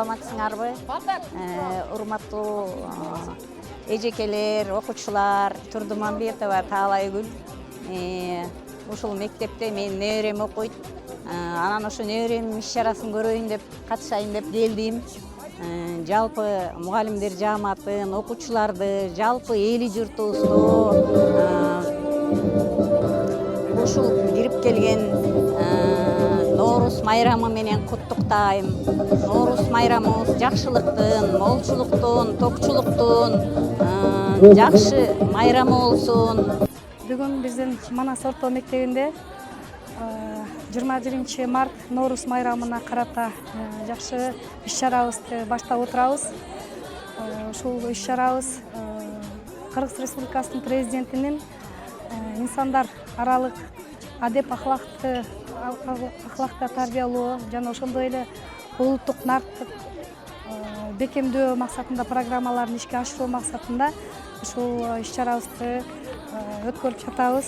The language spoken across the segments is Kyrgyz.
саламатсыңарбы? Урматтуу эжекелер, окуучулар, Турдуманбетова Таалайгүл. Ушул мектепте мен неберем окуйт. Анан ошо неберем иш-чарасын көрөйүн деп катышайын деп келдим. Жалпы мугалимдер жааматын, окуучуларды, жалпы эли журтубузду ушул кирип келген Ноорус майрамы менен куттуктайм. Ноорус майрамыбыз жакшылыктын, молчулуктун, токчулуктун жакшы майрамы болсун. Бүгүн биздин Манас орто мектебинде 21 март Ноорус майрамына карата жакшы иш-чарабызды баштап отурабыз. Ушул иш-чарабыз Кыргыз Республикасынын президентинин инсандар аралык адеп ахлакты тарбиялоо жана ошондой эле улуттук нарктык бекемдөө максатында программаларын ишке ашыруу максатында ушул иш-чарабызды өткөрүп жатабыз.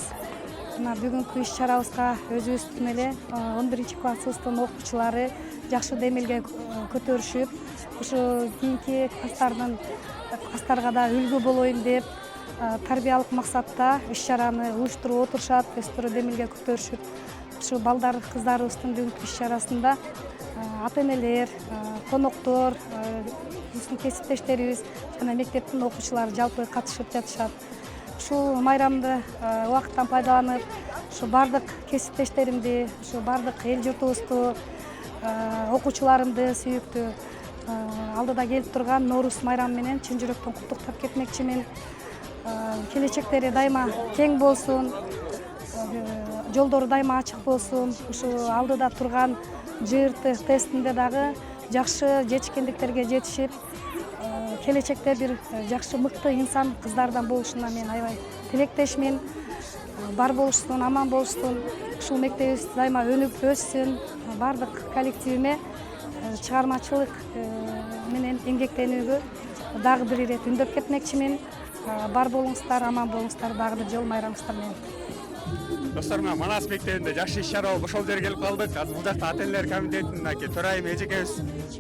Мына бүгүнкү иш-чарабызга өзүбүздүн эле 11-классыбыздын окуучулары жакшы демилге көтөрүшүп, ушу кийинки класстарга да үлгү болоюн деп тарбиялык максатта иш-чараны уюштуруп отурушат, өздөрү демилге көтөрүшүп. Ушу балдар кыздарыбыздын бүгүнкү иш-чарасында ата-энелер, коноктор, биздин кесиптештерибиз жана мектептин окуучулары жалпы катышып жатышат. Ушул майрамды убакыттан пайдаланып, ушу бардык кесиптештеримди, ушу бардык эл журтубузду, окуучуларымды сүйүктүү алдыда келип турган Ноорус майрамы менен чын жүрөктөн куттуктап кетмекчимин. Келечектери дайыма кең болсун, жолдору дайыма ачык болсун. Ушу алдыда турган ЖРТ тестинде дагы жакшы жетишкендиктерге жетишип, келечекте бир жакшы мыкты инсан кыздардан болушуна мен аябай тилектешмин. Бар болушсун, аман болушсун. Ушул мектебибиз дайыма өнүп өссүн. Бардык коллективиме чыгармачылык менен эмгектенүүгө дагы бир ирет үндөп кетмекчимин. Бар болуңуздар, аман болуңуздар, дагы бир жолу майрамыңыздар менен. Достор, Манас мектебинде жакшы иш-чара болуп ошол жерге келип калдык. Азыр бул жакта ата-энелер комитетинин төрайымы эжекебиз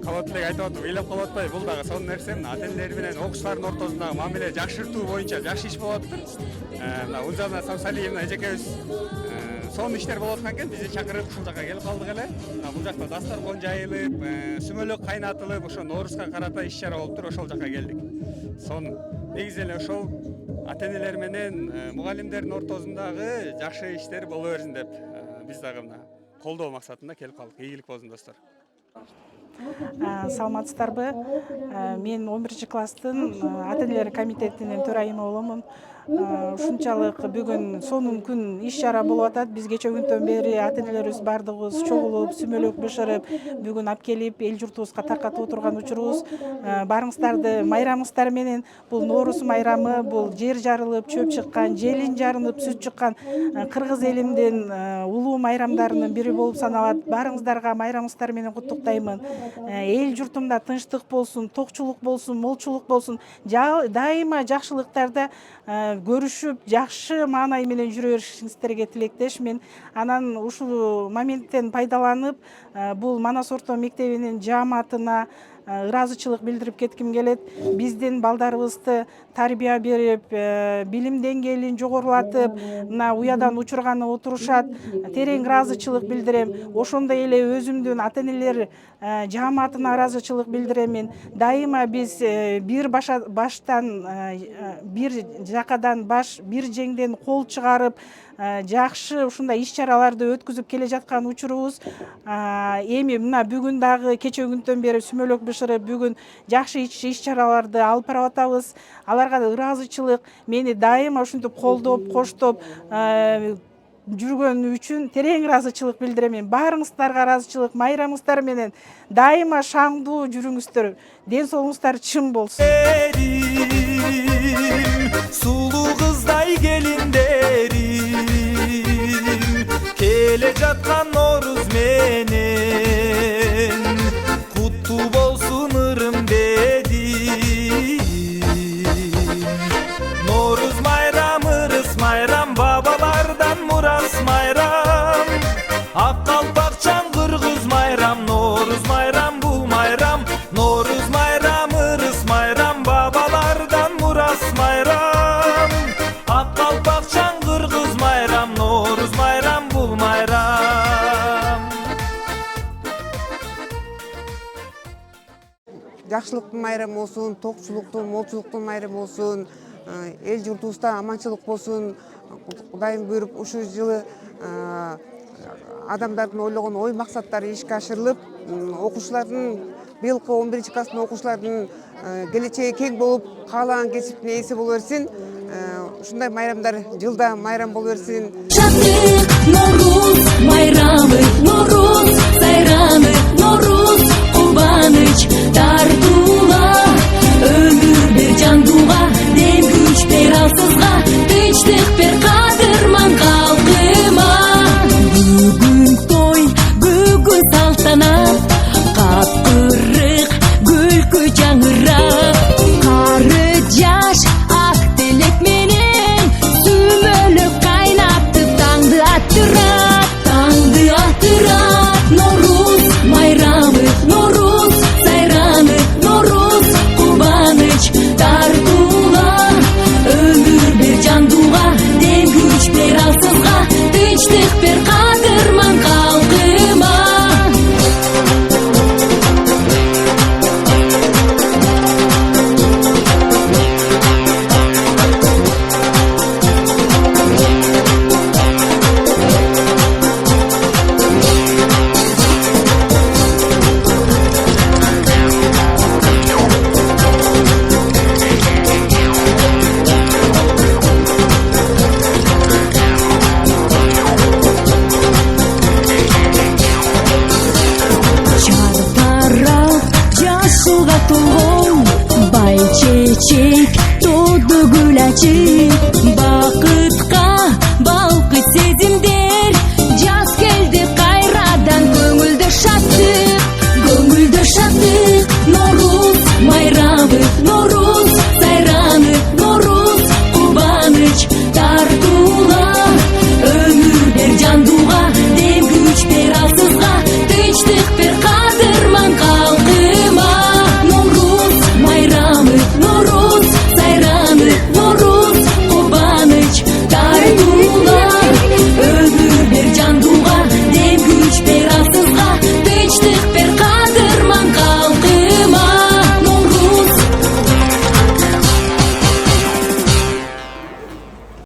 калат элек айтып атып, ыйлап калып атпайбы? Бул дагы сонун нерсе. Ата-энелер менен окуучулардын ортосундагы мамиле жакшыртуу боюнча жакшы иш болуп атыптыр. Мына Унжана Самсалиевна эжекебиз сонун иштер болуп аткан экен, бизди чакырып ушул жака келип калдык эле. Бул жакта дасторкон жайылып, сүмөлөк кайнатылып, ошо Ноорусга карата иш-чара болуптур, ошол жака келдик. Сонун. Негизи эле ошол ата-энелер менен мугалимдердин ортосундагы жакшы иштер боло берсин деп биз дагы мына колдоо максатында келип калдык. Ийгилик болсун, достор. Саламатсыздарбы? Мен 11-класстын ата-энелер комитетинин төрайымы боломун. Ушунчалык бүгүн сонун күн иш-чара болуп атат. Биз кече күндөн бери ата-энелерибиз бардыгыбыз чогулуп, сүмөлөк бышырып, бүгүн алып келип эл журтубузга таркатып отурган учурубуз. Барыңыздарды майрамыңыздар менен. Бул Ноорус майрамы, бул жер жарылып, чөп чыккан, желин жарынып, сүт чыккан кыргыз элимдин улуу майрамдарынын бири болуп саналат. Барыңыздарга майрамыңыздар менен куттуктаймын. Эл журтумда тынчтык болсун, токчулук болсун, молчулук болсун. Дайыма жакшылыктарда көрүшүп, жакшы маанай менен жүрө беришиңиздерге тилектешмин. Анан ушул моменттен пайдаланып, бул Манас орто мектебинин жааматына ыраазычылык билдирип кетким келет. Биздин балдарыбызды тарбия берип, билим деңгээлин жогорулатып, мына уядан учурганы отурушат. Терең ыраазычылык билдирем. Ошондой эле өзүмдүн ата-энелер жааматына ыраазычылык билдиремин. Дайыма биз бир баштан, бир жакадан баш, бир жеңден кол чыгарып, жакшы ушундай иш-чараларды өткүзүп келе жаткан учурубуз. Эми мына бүгүн дагы кече күндөн бери сүмөлөк бышырып, бүгүн жакшы иш-чараларды алып барып атабыз. Аларга да ыраазычылык, мени дайыма ушинтип колдоп, коштоп жүргөн үчүн терең ыраазычылык билдиремин. Баарыңыздарга ыраазычылык, майрамыңыздар менен дайыма шаңдуу жүрүңүздөр. Ден соолугуңуздар чың болсун. Сулуу кыздай келиндерим, келе жаткан Ноорус менен куттуу болсун ырым дедим. Ноорус майрам, ырыс майрам, бабалардан мурас майрам. Ак калпакчан кыргыз майрам, Ноорус майрам, бул майрам. жакшылыктын майрамы болсун, токчулуктун, молчулуктун майрамы болсун, эл журтубузда аманчылык болсун. Кудайым буйруп ушул жылы адамдардын ойлогон ой максаттары ишке ашырылып, окуучулардын быйылкы 11-класстын окуучулардын келечеги кең болуп, каалаган кесиптин ээси боло берсин. Ушундай майрамдар жылда майрам боло берсин. Жастык Норуз майрамы, Норуз сайрамы, Норуз кубаныч тартууга, өмүр бер жандууга, дем күч бер алсызга, тынчтык бер кадырман калкыма. Бүгүн той, бүгүн салтанат, капкырык күлкү жаңырап, кары жаш ак тилек менен сүмөлөк кайнатып таңды аттырат, таңды аттырат. Норуз майрамы, Норуз сайрамы, Норуз кубаныч тартууга, өмүр бер жандууга, дем күч бер алсызга, тынчтык бер кадырман калкыма. Жашылга толгон бай чечек тоду гүл ачып, бакытка балкыт сезимдер, жаз келди кайрадан көңүлдө шаттык, көңүлдө шаттык. Норуз майрамы